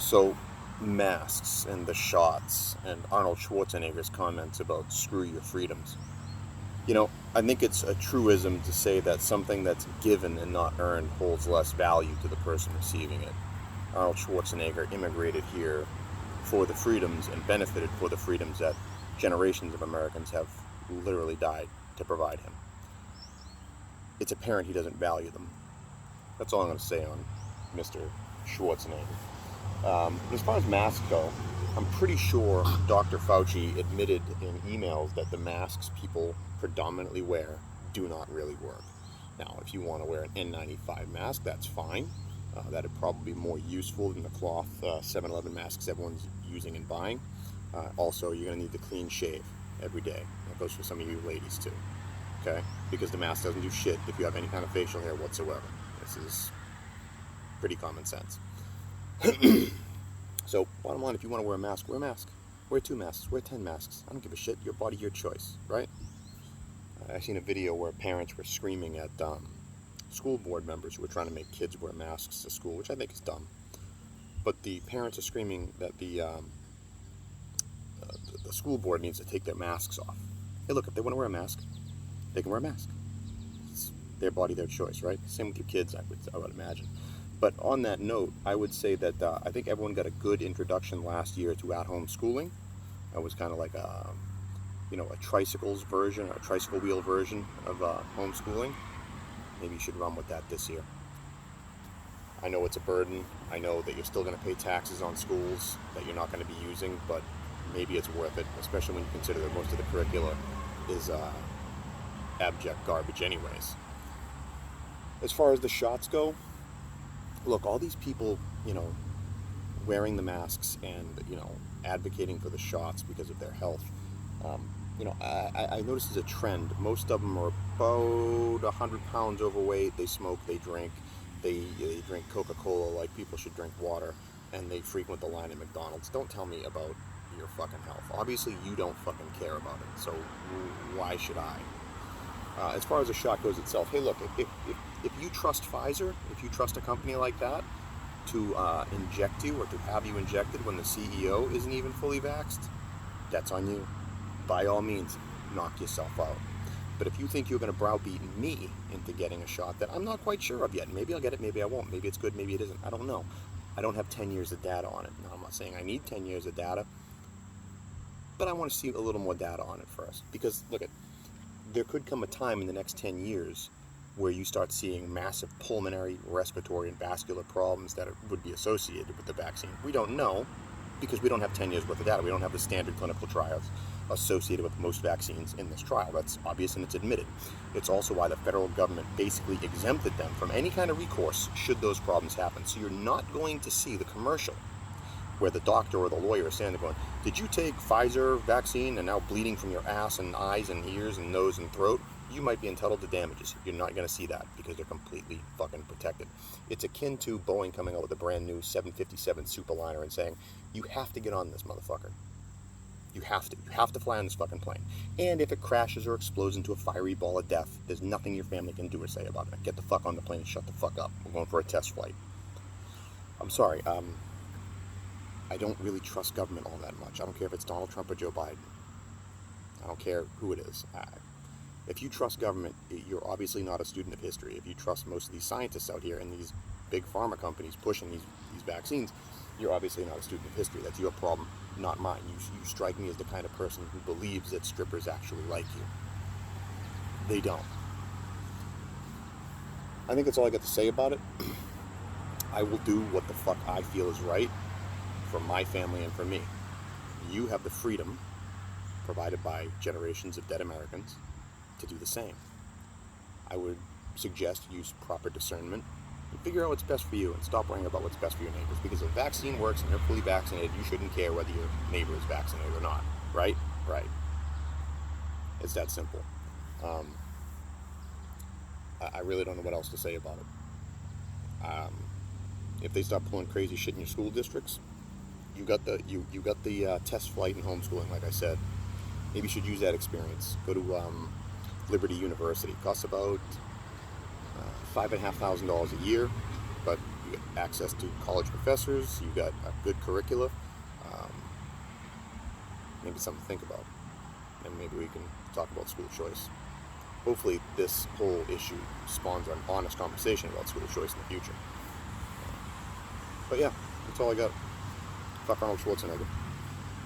So, masks and the shots and Arnold Schwarzenegger's comments about screw your freedoms. I think it's a truism to say that something that's given and not earned holds less value to the person receiving it. Arnold Schwarzenegger immigrated here for the freedoms and benefited for the freedoms that generations of Americans have literally died to provide him. It's apparent he doesn't value them. That's all I'm going to say on Mr. Schwarzenegger. As far as masks go, I'm pretty sure Dr. Fauci admitted in emails that the masks people predominantly wear do not really work. Now, if you want to wear an N95 mask, that's fine. That'd probably be more useful than the cloth 7-Eleven masks everyone's using and buying. Also, you're going to need to clean shave every day. That goes for some of you ladies too, okay? Because the mask doesn't do shit if you have any kind of facial hair whatsoever. This is pretty common sense. So, bottom line, if you want to wear a mask, wear a mask. Wear 2 masks, wear 10 masks. I don't give a shit. Your body, your choice, right? I seen a video where parents were screaming at school board members who were trying to make kids wear masks to school, which I think is dumb. But the parents are screaming that the school board needs to take their masks off. Hey, look, if they want to wear a mask, they can wear a mask. It's their body, their choice, right? Same with your kids, I would imagine. But on that note, I would say that I think everyone got a good introduction last year to at-home schooling. It was kind of like a tricycles version, or a tricycle wheel version of homeschooling. Maybe you should run with that this year. I know it's a burden. I know that you're still going to pay taxes on schools that you're not going to be using, but maybe it's worth it, especially when you consider that most of the curricula is abject garbage anyways. As far as the shots go, look, all these people, wearing the masks and, advocating for the shots because of their health, I noticed there's a trend. Most of them are about 100 pounds overweight. They smoke, they drink, they drink Coca-Cola like people should drink water, and they frequent the line at McDonald's. Don't tell me about your fucking health. Obviously, you don't fucking care about it, so why should I? As far as the shot goes itself, hey, look, if you trust Pfizer, if you trust a company like that to inject you or to have you injected when the CEO isn't even fully vaxxed, that's on you. By all means, knock yourself out. But if you think you're going to browbeat me into getting a shot that I'm not quite sure of yet, maybe I'll get it, maybe I won't, maybe it's good, maybe it isn't, I don't know. I don't have 10 years of data on it. Now, I'm not saying I need 10 years of data, but I want to see a little more data on it first. Because, look, there could come a time in the next 10 years where you start seeing massive pulmonary, respiratory, and vascular problems that would be associated with the vaccine. We don't know because we don't have 10 years worth of data. We don't have the standard clinical trials associated with most vaccines in this trial. That's obvious and it's admitted. It's also why the federal government basically exempted them from any kind of recourse should those problems happen. So you're not going to see the commercial where the doctor or the lawyer is standing there going, did you take Pfizer vaccine and now bleeding from your ass and eyes and ears and nose and throat? You might be entitled to damages. You're not going to see that because they're completely fucking protected. It's akin to Boeing coming out with a brand new 757 Superliner and saying, you have to get on this motherfucker. You have to. You have to fly on this fucking plane. And if it crashes or explodes into a fiery ball of death, there's nothing your family can do or say about it. Get the fuck on the plane and shut the fuck up. We're going for a test flight. I'm sorry. I don't really trust government all that much. I don't care if it's Donald Trump or Joe Biden. I don't care who it is. If you trust government, you're obviously not a student of history. If you trust most of these scientists out here and these big pharma companies pushing these vaccines, you're obviously not a student of history. That's your problem, not mine. You strike me as the kind of person who believes that strippers actually like you. They don't. I think that's all I got to say about it. I will do what the fuck I feel is right for my family and for me. You have the freedom provided by generations of dead Americans to do the same. I would suggest use proper discernment and figure out what's best for you and stop worrying about what's best for your neighbors, because if a vaccine works and they're fully vaccinated, you shouldn't care whether your neighbor is vaccinated or not, right? Right. It's that simple. I really don't know what else to say about it. If they start pulling crazy shit in your school districts, you got the test flight and homeschooling, like I said. Maybe you should use that experience. Go to Liberty University. It costs about $5,500 a year, but You get access to college professors. You got a good curricula. Um, maybe something to think about. And maybe we can talk about school choice. Hopefully this whole issue spawns an honest conversation about school choice in the future. But yeah, that's all I got. Fuck Arnold Schwarzenegger.